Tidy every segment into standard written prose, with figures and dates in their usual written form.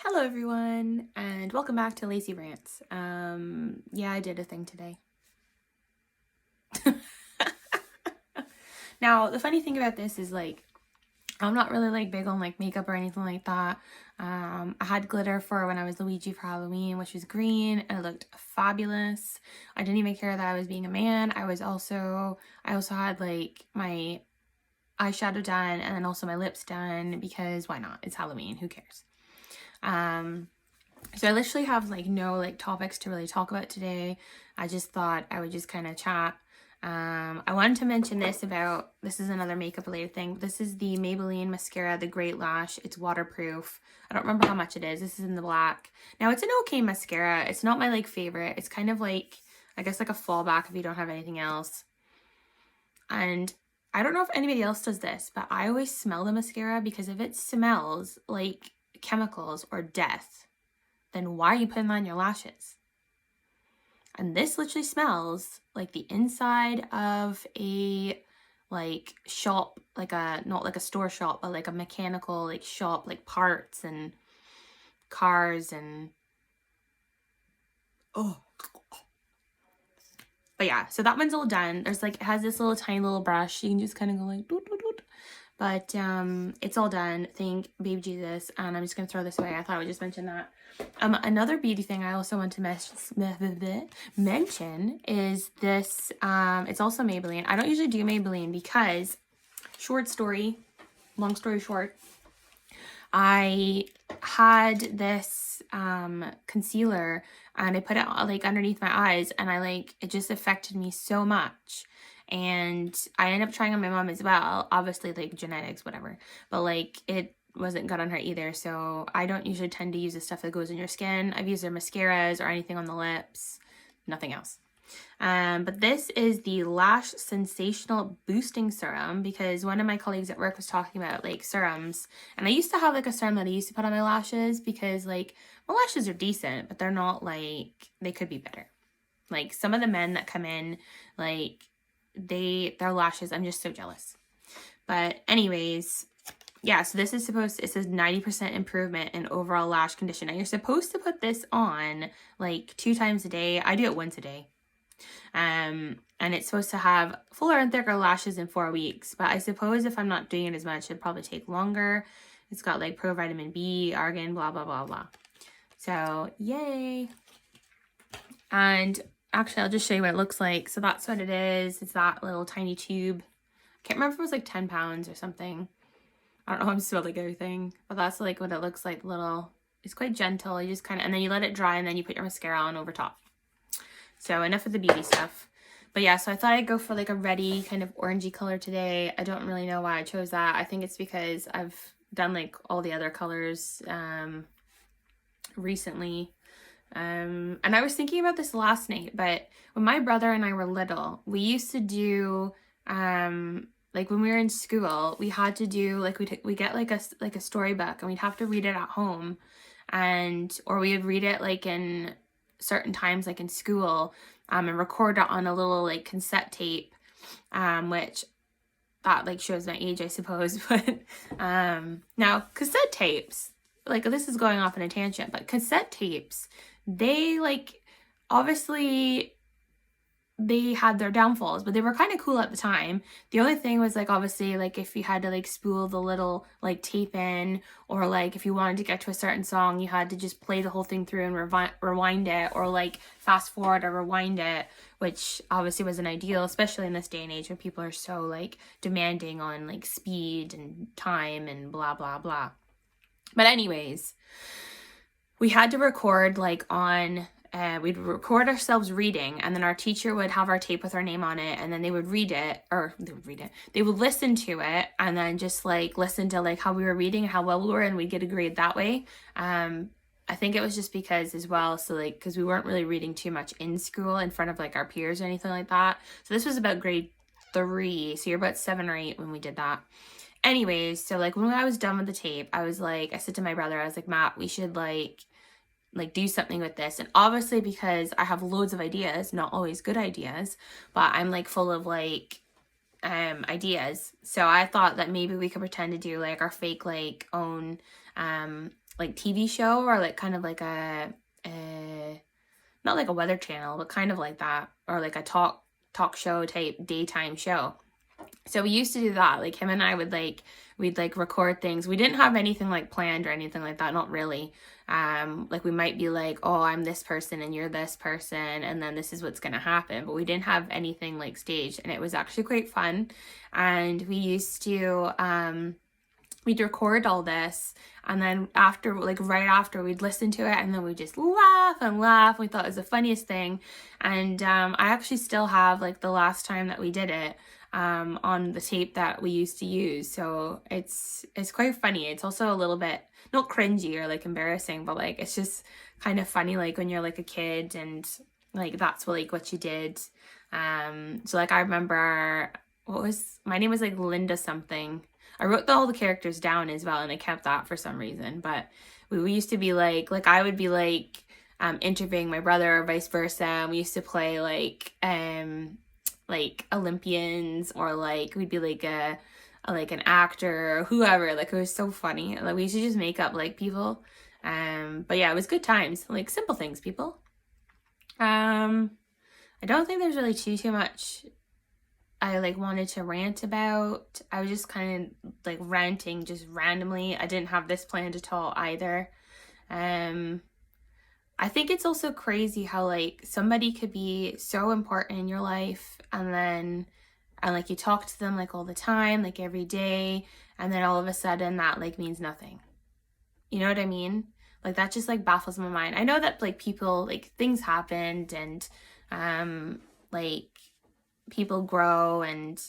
Hello everyone, and welcome back to Lacey Rants. Yeah, I did a thing today. Now, the funny thing about this is I'm not really big on makeup or anything like that. I had glitter for when I was Luigi for Halloween, which was green, and it looked fabulous. I didn't even care that I was being a man. I also had my eyeshadow done and then also my lips done because why not? It's Halloween, who cares? So I literally have no topics to really talk about today. I just thought I would just kind of chat. I wanted to mention this is another makeup related thing. This is the Maybelline mascara, the Great Lash. It's waterproof. I don't remember how much it is. This is in the black. Now it's an okay mascara. It's not my favorite. It's kind of I guess a fallback if you don't have anything else. And I don't know if anybody else does this, but I always smell the mascara because if it smells like chemicals or death, then why are you putting that on your lashes? And this literally smells like the inside of a shop, not like a store shop, but like a mechanical shop, like parts and cars and but yeah, so that one's all done. There's it has this little tiny little brush. You can just kind of go doot, doot, doot. But it's all done. Thank baby Jesus. And I'm just going to throw this away. I thought I would just mention that. Another beauty thing I also want to mention is this. It's also Maybelline. I don't usually do Maybelline because, long story short, I had this concealer and I put it underneath my eyes and it just affected me so much. And I ended up trying on my mom as well, obviously genetics, whatever, but it wasn't good on her either. So I don't usually tend to use the stuff that goes in your skin. I've used their mascaras or anything on the lips, nothing else. But this is the Lash Sensational Boosting Serum because one of my colleagues at work was talking about serums, and I used to have a serum that I used to put on my lashes because my lashes are decent, but they're not they could be better. Some of the men that come in, their lashes, I'm just so jealous. But anyways, yeah, so this is it says 90% improvement in overall lash condition. Now you're supposed to put this on 2 times a day. I do it once a day. And it's supposed to have fuller and thicker lashes in 4 weeks. But I suppose if I'm not doing it as much, it'd probably take longer. It's got pro vitamin B, argan, blah, blah, blah, blah. So yay. And actually, I'll just show you what it looks like. So that's what it is. It's that little tiny tube. I can't remember if it was 10 pounds or something. I don't know, I'm spilling everything. But that's what it looks like. It's quite gentle. You just and then you let it dry and then you put your mascara on over top. So enough of the beauty stuff. But yeah, so I thought I'd go for a reddy kind of orangey color today. I don't really know why I chose that. I think it's because I've done all the other colors recently. And I was thinking about this last night, but when my brother and I were little, we used to do when we were in school, we had to do we get a storybook and we'd have to read it at home, or we would read it in certain times in school, and record it on a little cassette tape, which that shows my age, I suppose. But now cassette tapes, this is going off on a tangent, but cassette tapes, they obviously they had their downfalls, but they were kind of cool at the time. The only thing was obviously if you had to spool the little tape in, or if you wanted to get to a certain song, you had to just play the whole thing through and rewind it, or fast forward or rewind it, which obviously wasn't ideal, especially in this day and age when people are so demanding on speed and time and blah blah blah. But anyways, we had to record on we'd record ourselves reading, and then our teacher would have our tape with our name on it, and then they would they would listen to it, and then just listen to how we were reading and how well we were, and we'd get a grade that way. I think it was just because as well, so because we weren't really reading too much in school in front of our peers or anything like that. So this was about grade 3, so you're about 7 or 8 when we did that. Anyways, so when I was done with the tape, I was I said to my brother, I was Matt, we should do something with this. And obviously because I have loads of ideas, not always good ideas, but I'm full of ideas. So I thought that maybe we could pretend to do our fake own like TV show, or like kind of like not like a weather channel, but kind of like that, or like a talk show type daytime show. So we used to do that. Like him and I would we'd like record things. We didn't have anything like planned or anything like that. Not really. Like we might be like, oh, I'm this person and you're this person, and then this is what's going to happen. But we didn't have anything like staged, and it was actually quite fun. And we used to, we'd record all this, and then after, like right after, we'd listen to it, and then we'd just laugh and laugh. We thought it was the funniest thing. And I actually still have like the last time that we did it on the tape that we used to use. So it's quite funny. It's also a little bit not cringy or like embarrassing, but like it's just kind of funny, like when you're like a kid and like that's what you did. So like I remember my name was like Linda something. I wrote all the characters down as well, and I kept that for some reason. But we used to be like I would be like interviewing my brother or vice versa. And we used to play like Olympians, or like we'd be like like an actor or whoever. Like it was so funny. Like we used to just make up like people. But yeah, it was good times. Like simple things, people. I don't think there's really too much I like wanted to rant about. I was just kind of like ranting just randomly. I didn't have this planned at all either. I think it's also crazy how like somebody could be so important in your life, and like you talk to them like all the time, like every day, and then all of a sudden that like means nothing. You know what I mean? Like that just like baffles my mind. I know that like people, like things happened, and like people grow, and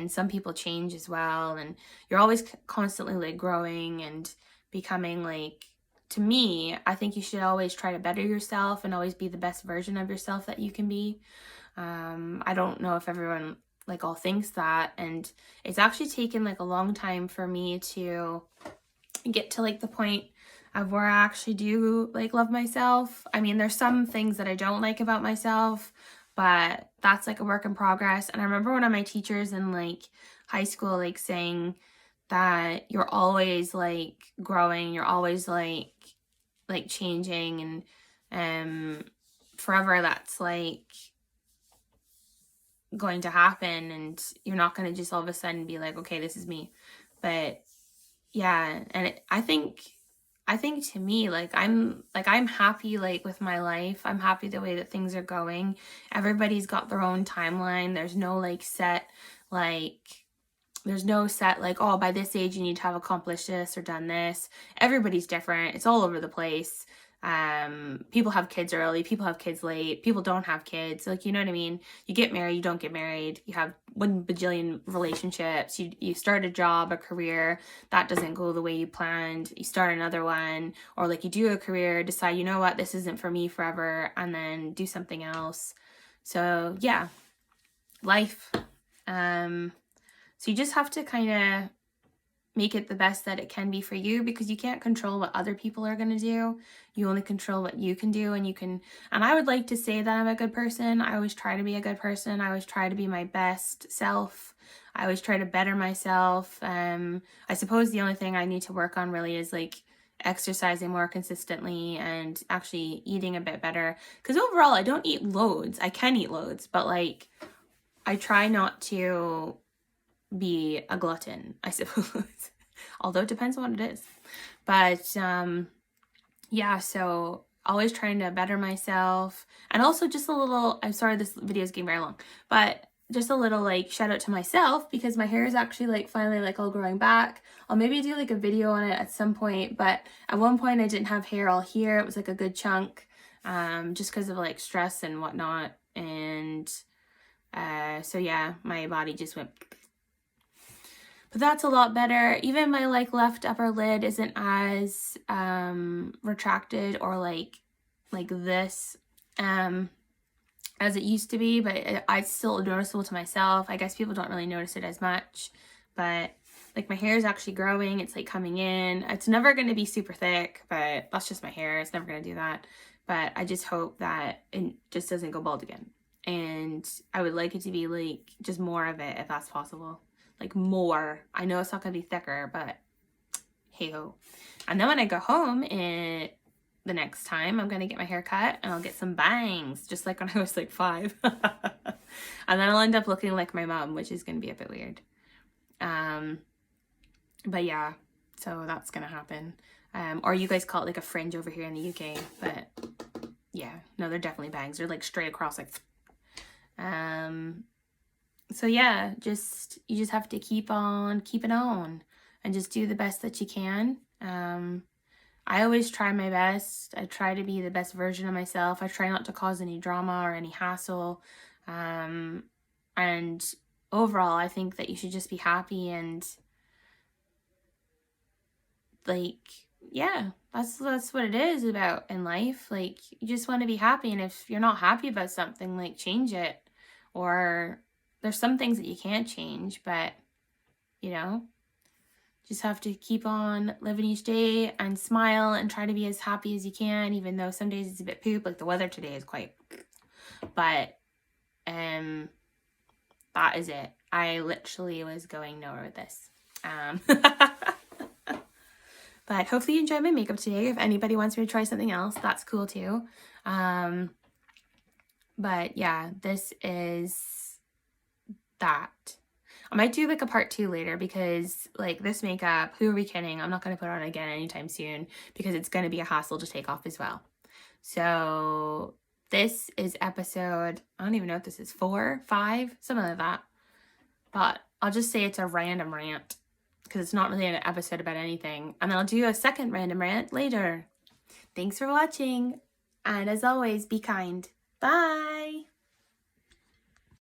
some people change as well, and you're always constantly like growing and becoming like, to me, I think you should always try to better yourself and always be the best version of yourself that you can be. I don't know if everyone like all thinks that, and it's actually taken like a long time for me to get to like the point of where I actually do like love myself. I mean, there's some things that I don't like about myself, but that's like a work in progress. And I remember one of my teachers in like high school like saying that you're always like growing, you're always like changing, and forever that's like going to happen, and you're not going to just all of a sudden be like, okay, this is me. But yeah, and I think to me, like I'm happy like with my life. I'm happy the way that things are going. Everybody's got their own timeline. There's no like set oh, by this age you need to have accomplished this or done this. Everybody's different. It's all over the place. People have kids early, people have kids late, people don't have kids. Like, you know what I mean? You get married, you don't get married. You have 1 bajillion relationships. You start a job, a career, that doesn't go the way you planned. You start another one, or like you do a career, decide, you know what, this isn't for me forever, and then do something else. So yeah, life. So you just have to kind of make it the best that it can be for you, because you can't control what other people are going to do. You only control what you can do, and I would like to say that I'm a good person. I always try to be a good person. I always try to be my best self. I always try to better myself. I suppose the only thing I need to work on really is like exercising more consistently and actually eating a bit better. Because overall, I don't eat loads. I can eat loads, but like I try not to be a glutton, I suppose. Although it depends on what it is. But yeah, so always trying to better myself. And also just a little, I'm sorry this video is getting very long, but just a little like shout out to myself, because my hair is actually like finally like all growing back. I'll maybe do like a video on it at some point, but at one point I didn't have hair all here. It was like a good chunk, just because of like stress and whatnot. And so yeah, my body just went. But that's a lot better. Even my like left upper lid isn't as retracted or like this as it used to be, but it's still noticeable to myself. I guess people don't really notice it as much, but like my hair is actually growing. It's like coming in. It's never going to be super thick, but that's just my hair. It's never going to do that. But I just hope that it just doesn't go bald again. And I would like it to be like just more of it if that's possible. Like more. I know it's not going to be thicker, but hey-ho. And then when I go home the next time, I'm going to get my hair cut and I'll get some bangs, just like when I was like 5. And then I'll end up looking like my mom, which is going to be a bit weird. But yeah, so that's going to happen. Or you guys call it like a fringe over here in the UK, but yeah, no, they're definitely bangs. They're like straight across, like, so yeah, you just have to keep on keeping on and just do the best that you can. I always try my best. I try to be the best version of myself. I try not to cause any drama or any hassle. And overall, I think that you should just be happy and like, yeah, that's what it is about in life. Like, you just want to be happy. And if you're not happy about something, like, change it. Or there's some things that you can't change, but, you know, just have to keep on living each day and smile and try to be as happy as you can, even though some days it's a bit poop. Like the weather today is quite, but that is it. I literally was going nowhere with this. But hopefully you enjoyed my makeup today. If anybody wants me to try something else, that's cool too. But yeah, this is that. I might do like a part 2 later because like this makeup, who are we kidding? I'm not going to put it on again anytime soon because it's going to be a hassle to take off as well. So this is episode, I don't even know what this is, 4, 5, something like that. But I'll just say it's a random rant because it's not really an episode about anything. And I'll do a second random rant later. Thanks for watching. And as always, be kind. Bye.